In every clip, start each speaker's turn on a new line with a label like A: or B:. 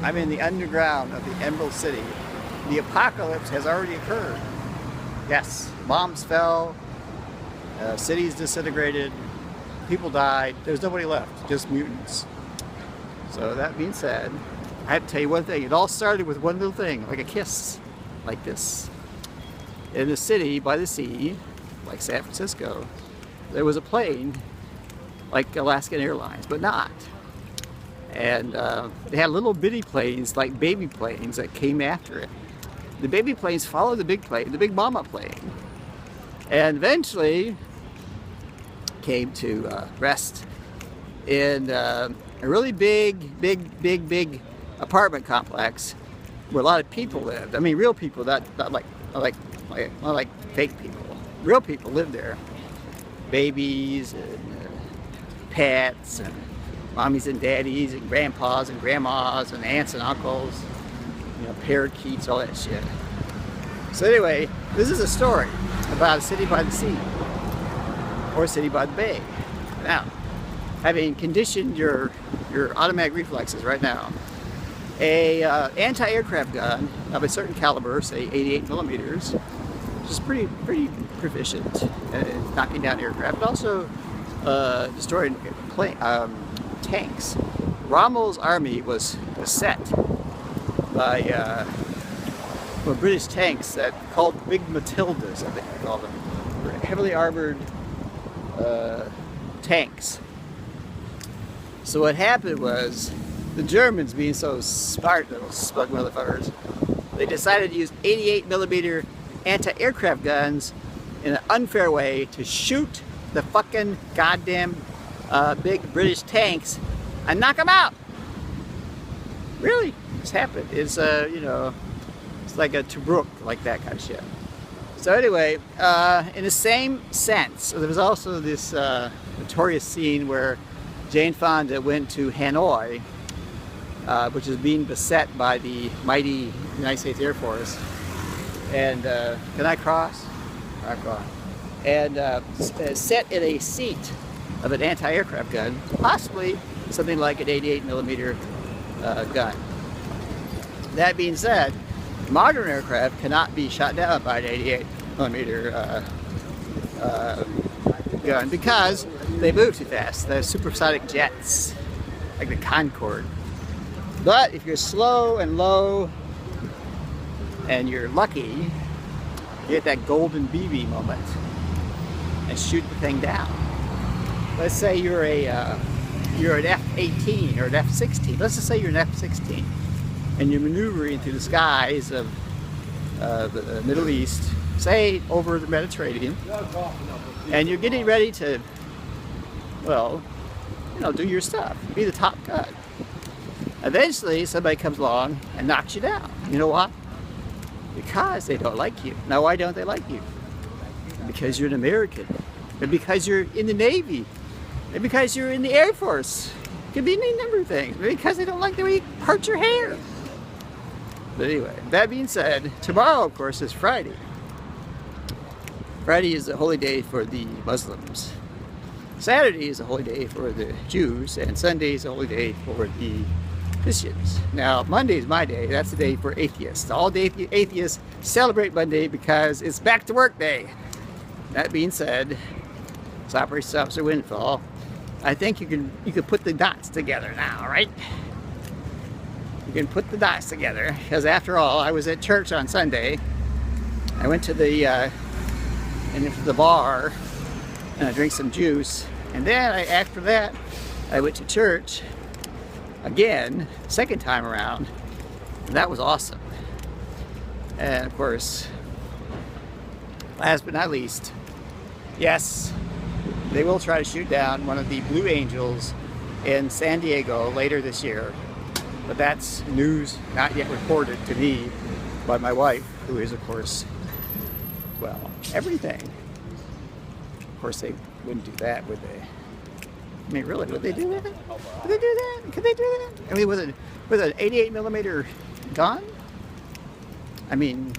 A: I'm in the underground of the Emerald City. The apocalypse has already occurred. Yes, bombs fell, cities disintegrated, people died, there's nobody left, just mutants. So that being said, I have to tell you one thing. It all started with one little thing, like a kiss, like this. In a city by the sea, like San Francisco, there was a plane like Alaskan Airlines, but not. And they had little bitty planes, like baby planes, that came after it. The baby planes followed the big plane, the big mama plane, and eventually came to rest in a really big apartment complex where a lot of people lived. I mean, real people, not like fake people. Real people lived there. Babies and pets and mommies and daddies and grandpas and grandmas and aunts and uncles, you know, parakeets, all that shit. So anyway, this is a story about a city by the sea or a city by the bay. Now, having conditioned your automatic reflexes right now, a anti-aircraft gun of a certain caliber, say 88 millimeters, which is pretty proficient at knocking down aircraft, but also destroying tanks. Rommel's army was beset by British tanks that called Big Matildas, I think they called them. They were heavily armored tanks. So what happened was, the Germans, being so smart, little smug motherfuckers, they decided to use 88 millimeter anti-aircraft guns in an unfair way to shoot the fucking goddamn big British tanks and knock them out. Really, this happened. It's you know, it's like a Tobruk, like that kind of shit. So anyway, in the same sense, there was also this notorious scene where Jane Fonda went to Hanoi, which is being beset by the mighty United States Air Force. And can I cross? I cross. And set in a seat of an anti-aircraft gun, possibly something like an 88 millimeter gun. That being said, modern aircraft cannot be shot down by an 88 millimeter gun because they move too fast. They're supersonic jets, like the Concorde. But if you're slow and low and you're lucky, you get that golden BB moment and shoot the thing down. Let's say you're an F-18 or an F-16. Let's just say you're an F-16 and you're maneuvering through the skies of the Middle East, say over the Mediterranean, and you're getting ready to, well, you know, do your stuff, be the top gun. Eventually, somebody comes along and knocks you down. You know what? Because they don't like you. Now, why don't they like you? Because you're an American. And because you're in the Navy. And because you're in the Air Force. It could be any number of things. Because they don't like the way you part your hair. But anyway, that being said, tomorrow, of course, is Friday. Friday is a holy day for the Muslims. Saturday is a holy day for the Jews. And Sunday is a holy day for the Christians. Now, Monday is my day. That's the day for atheists. All the atheists celebrate Monday because it's back to work day. That being said, it's Operation Officer Windfall. I think you can put the dots together now, right? You can put the dots together because, after all, I was at church on Sunday. I went to the bar and I drank some juice, and then after that I went to church again, second time around, and that was awesome. And of course, last but not least, yes, they will try to shoot down one of the Blue Angels in San Diego later this year, but that's news not yet reported to me by my wife, who is, of course, well, everything. Of course, they wouldn't do that, would they? I mean, really, would they do that? Would they do that? Could they do that? I mean, with an 88 millimeter gun? I mean,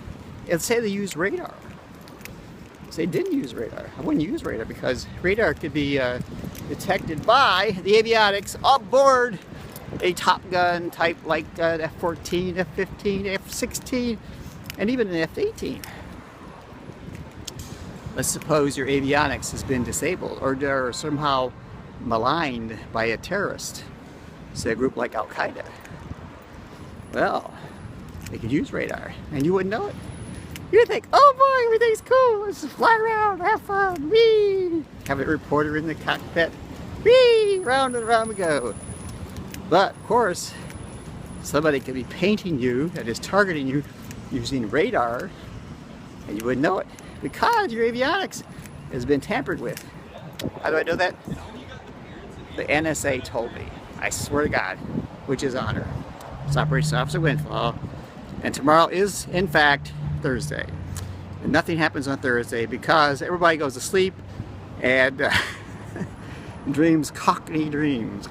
A: let's say they used radar. Say they didn't use radar. I wouldn't use radar because radar could be detected by the avionics aboard a Top Gun type like an F-14, F-15, F-16, and even an F-18. Let's suppose your avionics has been disabled or they're somehow maligned by a terrorist, say a group like Al-Qaeda. Well, they could use radar and you wouldn't know it. You'd think, oh boy, everything's cool, let's just fly around, have fun, whee! Have a reporter in the cockpit, whee! Round and round we go. But of course, somebody could be painting you, that is targeting you using radar, and you wouldn't know it because your avionics has been tampered with. How do I know that? The NSA told me. I swear to God, which is honor. It's Operation Officer Windfall, and tomorrow is, in fact, Thursday. And nothing happens on Thursday because everybody goes to sleep and dreams Cockney dreams.